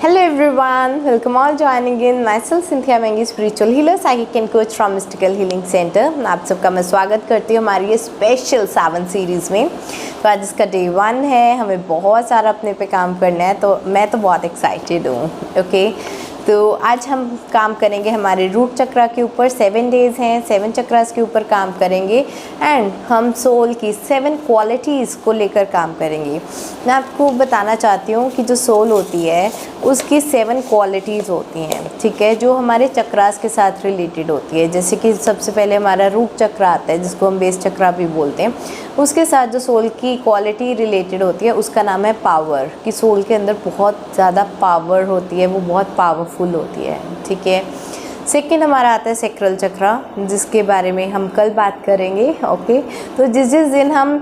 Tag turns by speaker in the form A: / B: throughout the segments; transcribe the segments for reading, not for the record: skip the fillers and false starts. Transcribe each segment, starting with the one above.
A: Hello everyone, welcome all joining in myself Cynthia Mengi, spiritual healer, psychic and coach from Mystical Healing Center। आप सबका मैं स्वागत करती हूँ हमारी ये स्पेशल सावन सीरीज़ में। तो आज इसका डे 1 है, हमें बहुत सारा अपने पे काम करना है, तो मैं तो बहुत एक्साइटेड हूँ। ओके, तो आज हम काम करेंगे हमारे रूट चक्रा के ऊपर। 7 डेज़ हैं, 7 चक्रास के ऊपर काम करेंगे एंड हम सोल की 7 क्वालिटीज़ को लेकर काम करेंगे। मैं आपको बताना चाहती हूँ कि जो सोल होती है उसकी 7 क्वालिटीज़ होती हैं, ठीक है, जो हमारे चक्रास के साथ रिलेटेड होती है। जैसे कि सबसे पहले हमारा रूट चक्रा आता है, जिसको हम बेस चक्रा भी बोलते हैं। उसके साथ जो सोल की क्वालिटी रिलेटेड होती है उसका नाम है पावर, कि सोल के अंदर बहुत ज़्यादा पावर होती है, वो बहुत पावरफुल होती है, ठीक है। सेकंड हमारा आता है सैक्रल चक्रा, जिसके बारे में हम कल बात करेंगे। ओके, तो जिस दिन हम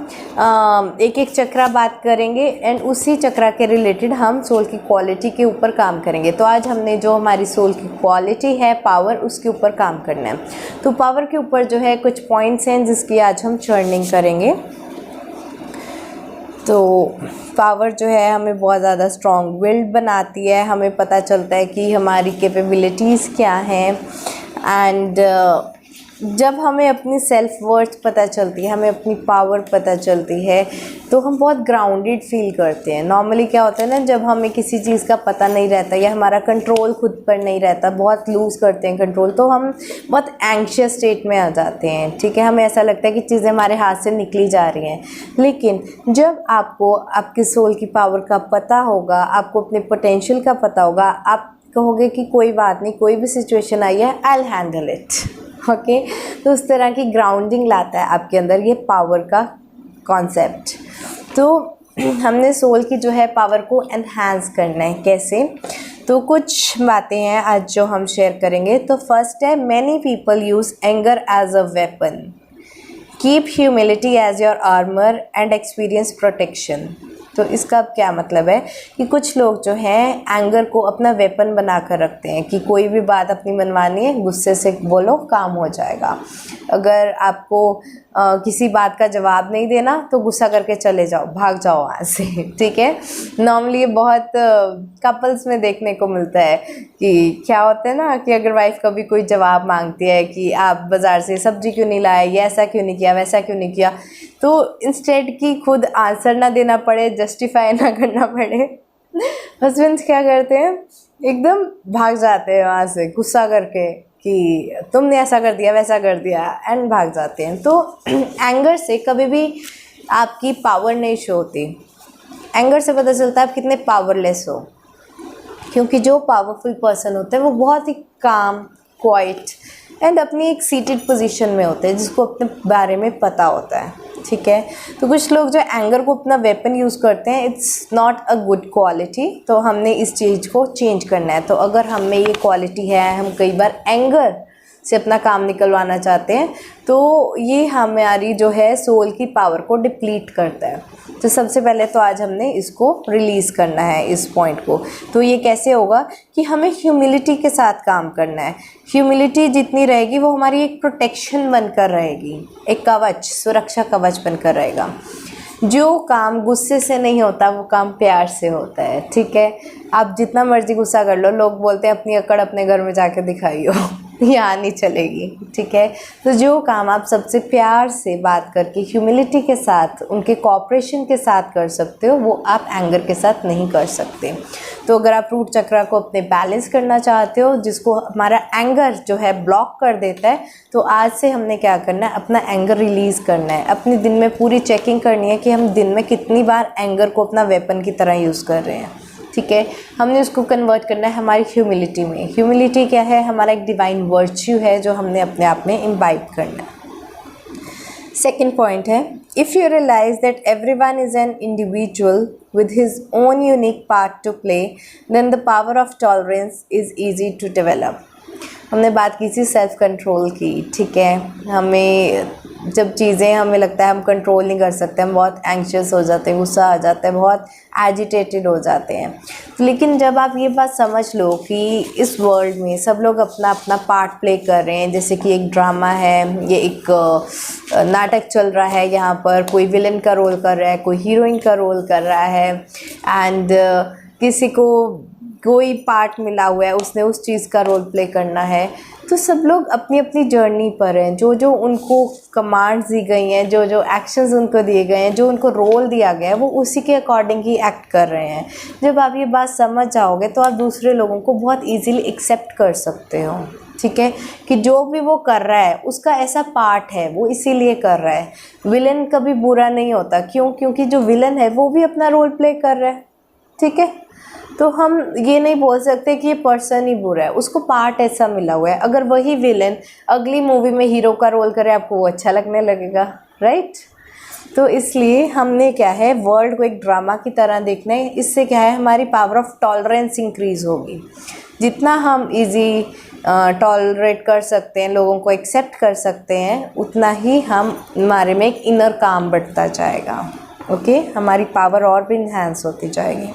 A: एक एक चक्रा बात करेंगे एंड उसी चक्रा के रिलेटेड हम सोल की क्वालिटी के ऊपर काम करेंगे। तो आज हमने जो हमारी सोल की क्वालिटी है पावर, उसके ऊपर काम करना है। तो पावर के ऊपर जो है कुछ पॉइंट्स हैं जिसकी आज हम चर्निंग करेंगे। तो पावर जो है हमें बहुत ज़्यादा स्ट्रॉन्ग विल्ड बनाती है, हमें पता चलता है कि हमारी कैपेबिलिटीज़ क्या हैं एंड जब हमें अपनी सेल्फ वर्थ पता चलती है, हमें अपनी पावर पता चलती है, तो हम बहुत ग्राउंडेड फील करते हैं। नॉर्मली क्या होता है ना, जब हमें किसी चीज़ का पता नहीं रहता या हमारा कंट्रोल खुद पर नहीं रहता, बहुत लूज़ करते हैं कंट्रोल, तो हम बहुत एंग्शियस स्टेट में आ जाते हैं, ठीक है। हमें ऐसा लगता है कि चीज़ें हमारे हाथ से निकली जा रही हैं। लेकिन जब आपको आपकी सोल की पावर का पता होगा, आपको अपने पोटेंशियल का पता होगा, आप कहोगे कि कोई बात नहीं, कोई भी सिचुएशन आई है, I will handle it. Okay, तो उस तरह की ग्राउंडिंग लाता है आपके अंदर ये पावर का कॉन्सेप्ट। तो हमने सोल की जो है पावर को एनहांस करना है। कैसे? तो कुछ बातें हैं आज जो हम शेयर करेंगे। तो फर्स्ट है, many people use anger as a weapon, keep humility as your armour and experience protection. तो इसका क्या मतलब है कि कुछ लोग जो हैं एंगर को अपना वेपन बना कर रखते हैं कि कोई भी बात अपनी मनवानी है, गुस्से से बोलो, काम हो जाएगा। अगर आपको किसी बात का जवाब नहीं देना तो गुस्सा करके चले जाओ, भाग जाओ वहाँ से, ठीक है। नॉर्मली ये बहुत कपल्स में देखने को मिलता है कि क्या होता है ना, कि अगर वाइफ कभी कोई जवाब मांगती है कि आप बाज़ार से सब्ज़ी क्यों नहीं लाए, ये ऐसा क्यों नहीं किया, वैसा क्यों नहीं किया, तो इंस्टेड कि खुद आंसर ना देना पड़े, जस्टिफाई ना करना पड़े, हस्बैंड्स क्या करते हैं, एकदम भाग जाते हैं वहाँ से गुस्सा करके कि तुमने ऐसा कर दिया, वैसा कर दिया, एंड भाग जाते हैं। तो एंगर से कभी भी आपकी पावर नहीं शो होती। एंगर से पता चलता है आप कितने पावरलेस हो, क्योंकि जो पावरफुल पर्सन होते हैं वो बहुत ही काम, क्वाइट एंड अपनी एक सीटेड पोजीशन में होते हैं, जिसको अपने बारे में पता होता है, ठीक है। तो कुछ लोग जो एंगर को अपना वेपन यूज़ करते हैं, it's not a good quality. तो हमने इस चीज़ को चेंज करना है। तो अगर हम में ये क्वालिटी है, हम कई बार एंगर से अपना काम निकलवाना चाहते हैं, तो ये हमारी जो है सोल की पावर को डिप्लीट करता है। तो सबसे पहले तो आज हमने इसको रिलीज़ करना है, इस पॉइंट को। तो ये कैसे होगा कि हमें ह्यूमिलिटी के साथ काम करना है। ह्यूमिलिटी जितनी रहेगी वो हमारी एक प्रोटेक्शन बनकर रहेगी, एक कवच, सुरक्षा कवच बनकर रहेगा। जो काम गुस्से से नहीं होता वो काम प्यार से होता है, ठीक है। आप जितना मर्जी गुस्सा कर लो, लोग बोलते हैं अपनी अकड़ अपने घर में जाके दिखाइयो, यहाँ नहीं चलेगी, ठीक है। तो जो काम आप सबसे प्यार से बात करके ह्यूमिलिटी के साथ, उनके कोऑपरेशन के साथ कर सकते हो, वो आप एंगर के साथ नहीं कर सकते। तो अगर आप रूट चक्रा को अपने बैलेंस करना चाहते हो, जिसको हमारा एंगर जो है ब्लॉक कर देता है, तो आज से हमने क्या करना है, अपना एंगर रिलीज़ करना है। अपने दिन में पूरी चेकिंग करनी है कि हम दिन में कितनी बार एंगर को अपना वेपन की तरह यूज़ कर रहे हैं, ठीक है। हमने उसको कन्वर्ट करना है हमारी ह्यूमिलिटी में। ह्यूमिलिटी क्या है? हमारा एक डिवाइन वर्च्यू है जो हमने अपने आप में इम्बाइब करना है। सेकेंड पॉइंट है, if you realise that everyone is an individual with his own unique part to play, then the power of tolerance is easy to develop। हमने बात की थी सेल्फ कंट्रोल की, ठीक है। हमें जब चीज़ें हमें लगता है हम कंट्रोल नहीं कर सकते, हम बहुत एंग्शियस हो जाते हैं, गुस्सा आ जाता है, बहुत एजिटेटेड हो जाते हैं। लेकिन जब आप ये बात समझ लो कि इस वर्ल्ड में सब लोग अपना अपना पार्ट प्ले कर रहे हैं, जैसे कि एक ड्रामा है, ये एक नाटक चल रहा है, यहाँ पर कोई विलन का रोल कर रहा है, कोई हीरोइन का रोल कर रहा है, एंड किसी को कोई पार्ट मिला हुआ है, उसने उस चीज़ का रोल प्ले करना है। तो सब लोग अपनी अपनी जर्नी पर हैं, जो जो उनको कमांड्स दी गई हैं, जो जो एक्शंस उनको दिए गए हैं, जो उनको रोल दिया गया है, वो उसी के अकॉर्डिंग ही एक्ट कर रहे हैं। जब आप ये बात समझ जाओगे तो आप दूसरे लोगों को बहुत ईजीली एक्सेप्ट कर सकते हो, ठीक है, कि जो भी वो कर रहा है उसका ऐसा पार्ट है, वो इसीलिए कर रहा है। विलन कभी बुरा नहीं होता, क्यों? क्योंकि जो विलन है वो भी अपना रोल प्ले कर रहा है, ठीक है। तो हम ये नहीं बोल सकते कि ये पर्सन ही बुरा है, उसको पार्ट ऐसा मिला हुआ है। अगर वही विलन अगली मूवी में हीरो का रोल करे, आपको वो अच्छा लगने लगेगा, राइट। तो इसलिए हमने क्या है, वर्ल्ड को एक ड्रामा की तरह देखना है। इससे क्या है, हमारी पावर ऑफ टॉलरेंस इंक्रीज़ होगी। जितना हम इजी टॉलरेट कर सकते हैं, लोगों को एक्सेप्ट कर सकते हैं, उतना ही हमारे में एक इनर काम बढ़ता जाएगा। ओके, हमारी पावर और भी इन्हांस होती जाएगी।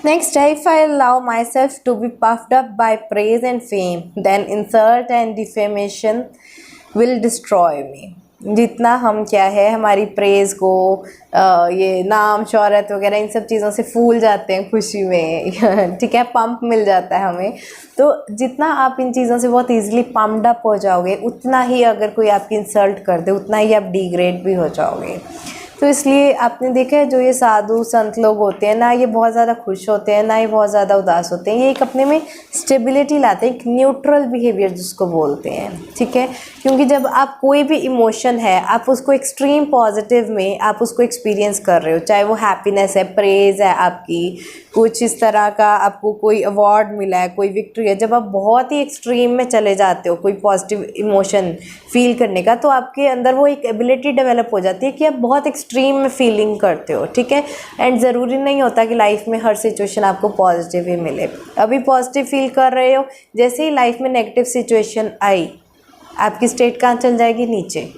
A: Next, if I allow myself to be puffed up by praise and fame, then insult and defamation will destroy me. जितना हम क्या है, हमारी प्रेज़ को ये नाम शोहरत वगैरह इन सब चीज़ों से फूल जाते हैं खुशी में ठीक है, पंप मिल जाता है हमें। तो जितना आप इन चीज़ों से बहुत ईजिली पम्प्ड अप हो जाओगे, उतना ही अगर कोई आपकी इंसल्ट कर दे, उतना ही आप डिग्रेड भी हो जाओगे। तो इसलिए आपने देखा है, जो ये साधु संत लोग होते हैं ना, ये बहुत ज़्यादा खुश होते हैं ना, ये बहुत ज़्यादा उदास होते हैं। ये एक अपने में स्टेबिलिटी लाते हैं, एक न्यूट्रल बिहेवियर जिसको बोलते हैं, ठीक है। क्योंकि जब आप कोई भी इमोशन है, आप उसको एक्सट्रीम पॉजिटिव में आप उसको एक्सपीरियंस कर रहे हो, चाहे वो हैप्पीनेस है, प्रेज़ है आपकी, कुछ इस तरह का आपको कोई अवार्ड मिला है, कोई विक्ट्री है, जब आप बहुत ही एक्सट्रीम में चले जाते हो कोई पॉजिटिव इमोशन फील करने का, तो आपके अंदर वो एक एबिलिटी डेवलप हो जाती है कि आप बहुत एक्सट्रीम में फीलिंग करते हो, ठीक है। एंड ज़रूरी नहीं होता कि लाइफ में हर सिचुएशन आपको पॉजिटिव ही मिले। अभी पॉजिटिव फील कर रहे हो, जैसे ही लाइफ में नेगेटिव सिचुएशन आई, आपकी स्टेट कहाँ चल जाएगी? नीचे।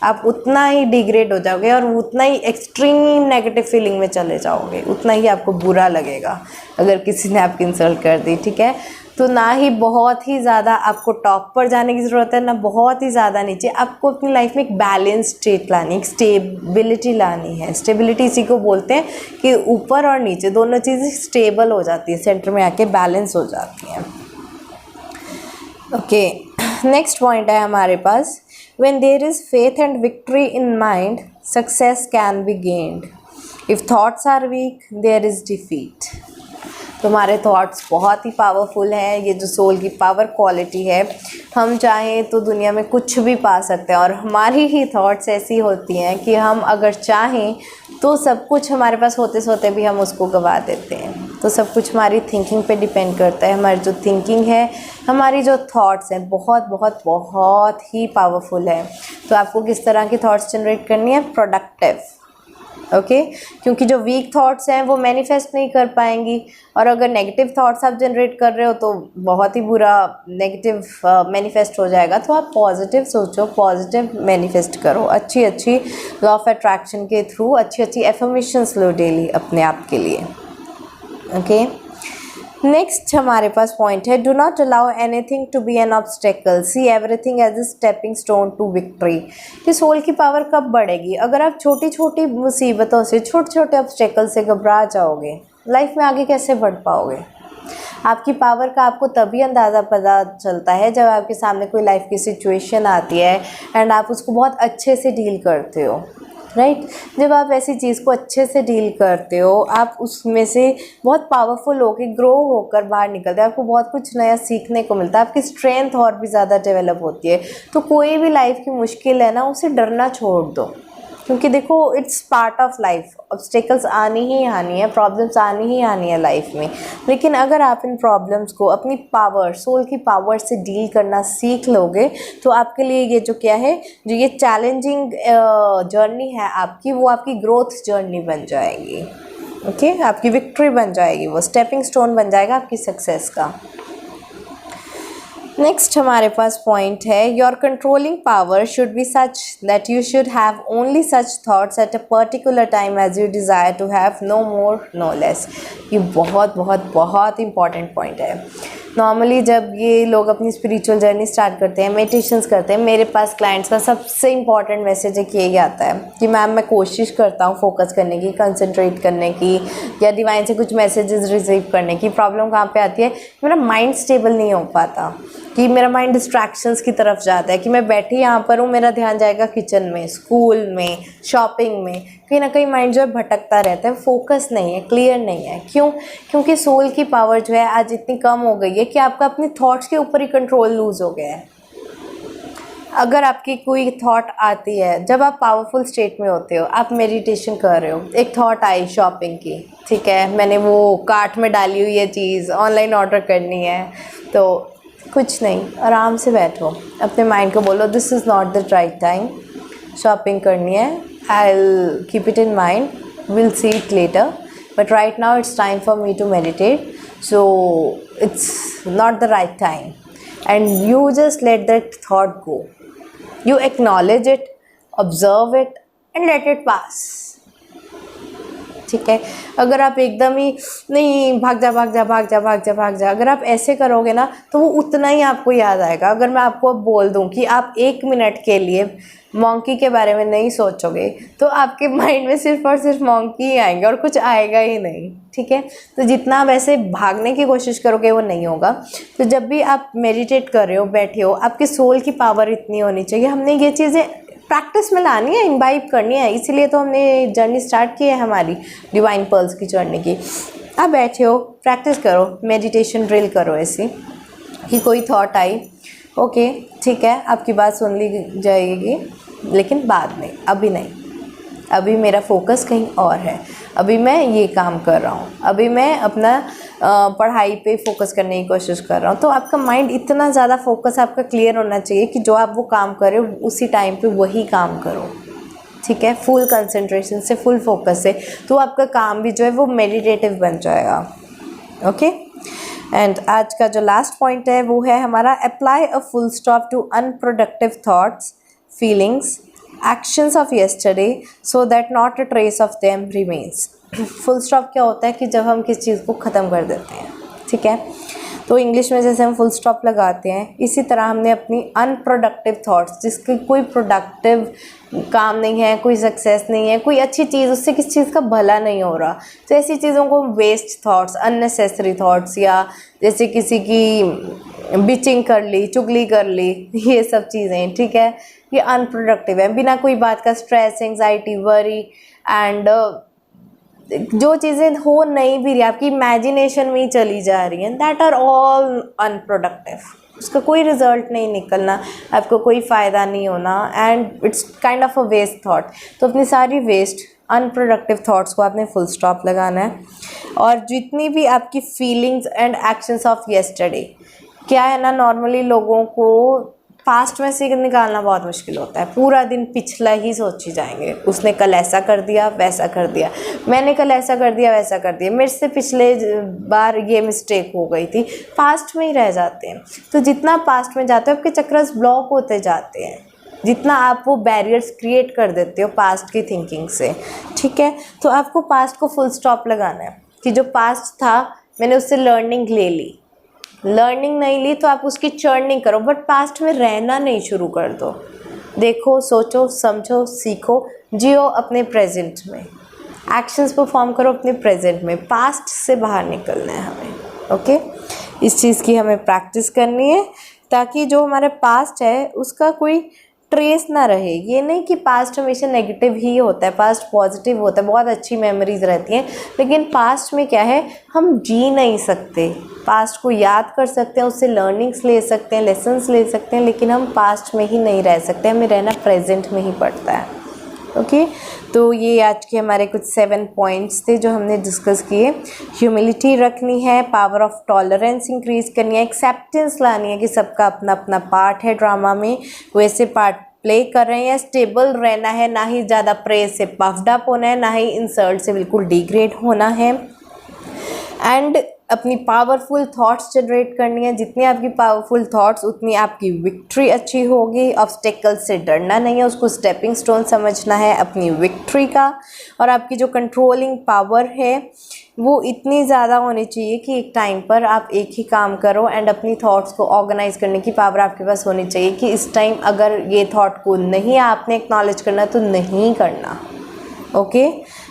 A: आप उतना ही डिग्रेड हो जाओगे और उतना ही एक्सट्रीम नेगेटिव फीलिंग में चले जाओगे, उतना ही आपको बुरा लगेगा अगर किसी ने आपकी इंसल्ट कर दी, ठीक है। तो ना ही बहुत ही ज़्यादा आपको टॉप पर जाने की ज़रूरत है, ना बहुत ही ज़्यादा नीचे। आपको अपनी लाइफ में एक बैलेंस स्टेट लानी, एक स्टेबिलिटी लानी है। स्टेबिलिटी इसी को बोलते हैं कि ऊपर और नीचे दोनों चीज़ें स्टेबल हो जाती है, सेंटर में आके बैलेंस हो जाती हैं। ओके, नेक्स्ट पॉइंट है हमारे पास, when there is faith and victory in mind, success can be gained. If thoughts are weak, there is defeat. तो हमारे थॉट्स बहुत ही पावरफुल हैं। ये जो सोल की पावर क्वालिटी है, हम चाहें तो दुनिया में कुछ भी पा सकते हैं। और हमारी ही थॉट्स ऐसी होती हैं कि हम अगर चाहें तो सब कुछ हमारे पास होते सोते भी हम उसको गवा देते हैं। तो सब कुछ हमारी थिंकिंग पे डिपेंड करता है। हमारी जो थिंकिंग है, हमारी जो थॉट्स हैं, बहुत बहुत बहुत ही पावरफुल है। तो आपको किस तरह की थॉट्स जनरेट करनी है? Productive, okay. क्योंकि जो वीक थॉट्स हैं वो मैनिफेस्ट नहीं कर पाएंगी। और अगर नेगेटिव थॉट्स आप जनरेट कर रहे हो तो बहुत ही बुरा नेगेटिव मैनिफेस्ट हो जाएगा। तो आप पॉजिटिव सोचो, पॉजिटिव मैनिफेस्ट करो, अच्छी अच्छी लॉ ऑफ अट्रैक्शन के थ्रू अच्छी अच्छी एफर्मेशंस लो डेली अपने आप के लिए, ओके। नेक्स्ट हमारे पास पॉइंट है, do not allow anything to be an obstacle, see everything as a stepping stone to victory. कि सोल की पावर कब बढ़ेगी? अगर आप छोटी छोटी मुसीबतों से, छोटे छोटे ऑब्स्टेकल से घबरा जाओगे, लाइफ में आगे कैसे बढ़ पाओगे? आपकी पावर का आपको तभी अंदाज़ा पता चलता है जब आपके सामने कोई लाइफ की सिचुएशन आती है एंड आप उसको बहुत अच्छे से डील करते हो, राइट। जब आप ऐसी चीज़ को अच्छे से डील करते हो, आप उसमें से बहुत पावरफुल होकर ग्रो होकर बाहर निकलते हैं, आपको बहुत कुछ नया सीखने को मिलता है, आपकी स्ट्रेंथ और भी ज़्यादा डेवलप होती है। तो कोई भी लाइफ की मुश्किल है ना, उसे डरना छोड़ दो, क्योंकि देखो it's part of life. Obstacles आनी ही आनी है, प्रॉब्लम्स आनी ही आनी है लाइफ में। लेकिन अगर आप इन प्रॉब्लम्स को अपनी पावर, सोल की पावर से डील करना सीख लोगे, तो आपके लिए ये जो क्या है, जो ये चैलेंजिंग जर्नी है आपकी, वो आपकी ग्रोथ जर्नी बन जाएगी, ओके। आपकी विक्ट्री बन जाएगी, वो स्टेपिंग स्टोन बन जाएगा आपकी सक्सेस का। नेक्स्ट हमारे पास पॉइंट है, your controlling power should be such that you should have only such thoughts at a particular time as you desire to have, no more no less. ये बहुत बहुत बहुत इंपॉर्टेंट पॉइंट है। Normally जब ये लोग अपनी स्पिरिचुअल जर्नी स्टार्ट करते हैं, मेडिटेशंस करते हैं, मेरे पास क्लाइंट्स का सबसे इंपॉर्टेंट मैसेज एक यही आता है कि मैम मैं कोशिश करता हूँ फोकस करने की, कंसंट्रेट करने की, या डिवाइन से कुछ मैसेजेस रिसीव करने की। प्रॉब्लम कहाँ पे आती है, मेरा माइंड स्टेबल नहीं हो पाता, कि मेरा माइंड डिस्ट्रैक्शंस की तरफ जाता है, कि मैं बैठी यहाँ पर हूँ, मेरा ध्यान जाएगा किचन में, स्कूल में, शॉपिंग में, कहीं ना कहीं माइंड जो है भटकता रहता है, फोकस नहीं है, क्लियर नहीं है। क्यों? क्योंकि सोल की पावर जो है आज इतनी कम हो गई है कि आपका अपने थॉट्स के ऊपर ही कंट्रोल लूज हो गया है। अगर आपकी कोई थॉट आती है, जब आप पावरफुल स्टेट में होते हो, आप मेडिटेशन कर रहे हो, एक थॉट आई शॉपिंग की, ठीक है, मैंने वो कार्ट में डाली हुई है चीज़, ऑनलाइन ऑर्डर करनी है, तो कुछ नहीं, आराम से बैठो, अपने माइंड को बोलो this is not the right time, shopping करनी है, I will keep it in mind, will see it later, but right now it's time for me to meditate, so it's not the right time, and you just let that thought go, you acknowledge it, observe it and let it pass। ठीक है, अगर आप एकदम ही नहीं भाग जा भाग जा भाग जा भाग जा भाग जा, अगर आप ऐसे करोगे ना तो वो उतना ही आपको याद आएगा। अगर मैं आपको बोल दूं कि आप 1 मिनट के लिए मॉन्की के बारे में नहीं सोचोगे तो आपके माइंड में सिर्फ और सिर्फ मॉन्की ही आएंगे और कुछ आएगा ही नहीं। ठीक है, तो जितना आप ऐसे भागने की कोशिश करोगे वो नहीं होगा। तो जब भी आप मेडिटेट कर रहे हो, बैठे हो, आपके सोल की पावर इतनी होनी चाहिए। हमने ये चीज़ें प्रैक्टिस में लानी है, इम्बाइब करनी है, इसीलिए तो हमने जर्नी स्टार्ट की है हमारी डिवाइन पर्ल्स की जर्नी की। आप बैठे हो, प्रैक्टिस करो, मेडिटेशन ड्रिल करो ऐसी कि कोई थॉट आई, ओके ठीक है, आपकी बात सुन ली जाएगी, लेकिन बाद में, अभी नहीं, अभी मेरा फोकस कहीं और है, अभी मैं ये काम कर रहा हूँ, अभी मैं अपना पढ़ाई पे फोकस करने की कोशिश कर रहा हूँ। तो आपका माइंड इतना ज़्यादा फोकस आपका क्लियर होना चाहिए कि जो आप वो काम कर रहे हो उसी टाइम पे वही काम करो। ठीक है, फुल कंसंट्रेशन से, फुल फोकस से, तो आपका काम भी जो है वो मेडिटेटिव बन जाएगा। ओके, एंड आज का जो लास्ट पॉइंट है वो है हमारा apply a full stop to unproductive thoughts, feelings, actions of yesterday so that not a trace of them remains. Full stop क्या होता है कि जब हम किस चीज़ को ख़त्म कर देते हैं। ठीक है, तो इंग्लिश में जैसे हम फुल स्टॉप लगाते हैं, इसी तरह हमने अपनी अनप्रोडक्टिव थॉट्स, जिसकी कोई प्रोडक्टिव काम नहीं है, कोई सक्सेस नहीं है, कोई अच्छी चीज़, उससे किस चीज़ का भला नहीं हो रहा, तो ऐसी चीज़ों को वेस्ट थॉट्स, अननेसेसरी थॉट्स, या जैसे किसी की बिचिंग कर ली, चुगली कर ली, ये सब चीज़ें, ठीक है, ये अनप्रोडक्टिव है। बिना कोई बात का स्ट्रेस, एंग्जाइटी, वरी एंड जो चीज़ें हो नहीं भी रही, आपकी इमेजिनेशन में ही चली जा रही हैं, दैट आर ऑल अनप्रोडक्टिव। उसका कोई रिजल्ट नहीं निकलना, आपको कोई फ़ायदा नहीं होना, and it's kind of a waste thought. तो अपनी सारी वेस्ट अनप्रोडक्टिव थॉट्स को आपने फुल स्टॉप लगाना है। और जितनी भी आपकी feelings and actions of yesterday, क्या है ना, नॉर्मली लोगों को पास्ट में से निकालना बहुत मुश्किल होता है। पूरा दिन पिछला ही सोची जाएंगे, उसने कल ऐसा कर दिया, वैसा कर दिया, मैंने कल ऐसा कर दिया, वैसा कर दिया, मेरे से पिछले बार ये मिस्टेक हो गई थी, पास्ट में ही रह जाते हैं। तो जितना पास्ट में जाते हो आपके चक्रास ब्लॉक होते जाते हैं, जितना आप वो बैरियर्स क्रिएट कर देते हो पास्ट की थिंकिंग से। ठीक है, तो आपको पास्ट को फुल स्टॉप लगाना है कि जो पास्ट था मैंने उससे लर्निंग ले ली, लर्निंग नहीं ली तो आप उसकी चर्निंग करो, बट पास्ट में रहना नहीं शुरू कर दो। देखो, सोचो, समझो, सीखो, जियो अपने प्रेजेंट में, एक्शंस परफॉर्म करो अपने प्रेजेंट में, पास्ट से बाहर निकलना है हमें। ओके, इस चीज़ की हमें प्रैक्टिस करनी है ताकि जो हमारे पास्ट है उसका कोई ट्रेस ना रहे। ये नहीं कि पास्ट हमेशा नेगेटिव ही होता है, पास्ट पॉजिटिव होता है, बहुत अच्छी मेमोरीज रहती हैं, लेकिन पास्ट में क्या है, हम जी नहीं सकते। पास्ट को याद कर सकते हैं, उससे लर्निंग्स ले सकते हैं, लेसन्स ले सकते हैं, लेकिन हम पास्ट में ही नहीं रह सकते, हमें रहना प्रेजेंट में ही पड़ता है। ओके, तो ये आज के हमारे कुछ 7 पॉइंट्स थे जो हमने डिस्कस किए। ह्यूमिलिटी रखनी है, पावर ऑफ टॉलरेंस इंक्रीज करनी है, एक्सेप्टेंस लानी है कि सबका अपना अपना पार्ट है ड्रामा में, वैसे पार्ट प्ले कर रहे हैं। स्टेबल रहना है, ना ही ज़्यादा प्रेज से पफ्ड अप होना है, ना ही इंसल्ट से बिल्कुल डिग्रेड होना है। एंड अपनी पावरफुल थॉट्स जनरेट करनी है, जितनी आपकी पावरफुल थॉट्स उतनी आपकी विक्ट्री अच्छी होगी। ऑब्स्टेकल से डरना नहीं है, उसको स्टेपिंग स्टोन समझना है अपनी विक्ट्री का। और आपकी जो कंट्रोलिंग पावर है वो इतनी ज़्यादा होनी चाहिए कि एक टाइम पर आप एक ही काम करो एंड अपनी थॉट्स को ऑर्गेनाइज करने की पावर आपके पास होनी चाहिए कि इस टाइम अगर ये थॉट को नहीं आपने एक्नॉलेज करना तो नहीं करना, ओके।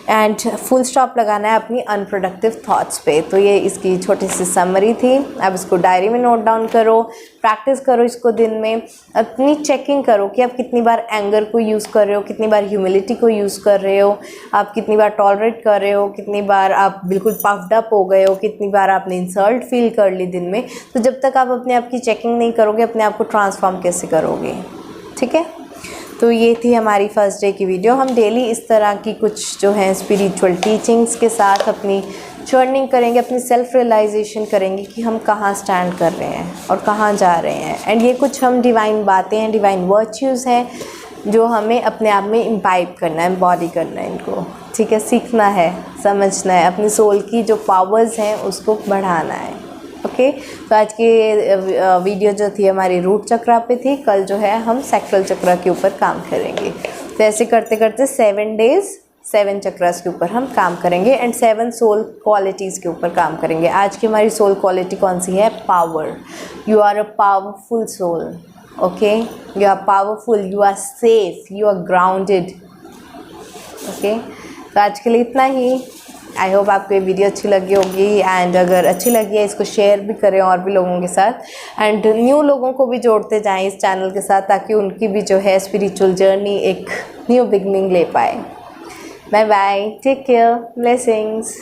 A: एंड फुल स्टॉप लगाना है अपनी अनप्रोडक्टिव थॉट्स पे। तो ये इसकी छोटी सी समरी थी। अब इसको डायरी में नोट डाउन करो, प्रैक्टिस करो इसको दिन में, अपनी चेकिंग करो कि आप कितनी बार एंगर को यूज़ कर रहे हो, कितनी बार ह्यूमिलिटी को यूज़ कर रहे हो, आप कितनी बार टॉलरेट कर रहे हो, कितनी बार आप बिल्कुल पफ्ड अप हो गए हो, कितनी बार आपने इंसल्ट फील कर ली दिन में। तो जब तक आप अपने आप की चेकिंग नहीं करोगे, अपने आप को ट्रांसफॉर्म कैसे करोगे, ठीक है। तो ये थी हमारी फर्स्ट डे की वीडियो। हम डेली इस तरह की कुछ जो है स्पिरिचुअल टीचिंग्स के साथ अपनी जर्निंग करेंगे, अपनी सेल्फ रियलाइजेशन करेंगे कि हम कहाँ स्टैंड कर रहे हैं और कहाँ जा रहे हैं। एंड ये कुछ हम डिवाइन बातें हैं, डिवाइन वर्च्यूज़ हैं जो हमें अपने आप में इम्बाइब करना है, एम्बॉडी करना है इनको, ठीक है। सीखना है, समझना है, अपनी सोल की जो पावर्स हैं उसको बढ़ाना है, ओके। तो आज की वीडियो जो थी हमारी रूट चक्रा पे थी। कल जो है हम सैक्रल चक्रा के ऊपर काम करेंगे। तो ऐसे करते करते 7 डेज़ 7 चक्रास के ऊपर हम काम करेंगे एंड 7 सोल क्वालिटीज़ के ऊपर काम करेंगे। आज की हमारी सोल क्वालिटी कौन सी है? Power. You are a powerful soul, okay. You are powerful, you are safe, you are grounded, okay. तो आज के लिए इतना ही। आई होप आपको ये वीडियो अच्छी लगी होगी एंड अगर अच्छी लगी है इसको शेयर भी करें और भी लोगों के साथ एंड न्यू लोगों को भी जोड़ते जाएं इस चैनल के साथ ताकि उनकी भी जो है स्पिरिचुअल जर्नी एक न्यू बिगनिंग ले पाए। Bye bye, take care, blessings.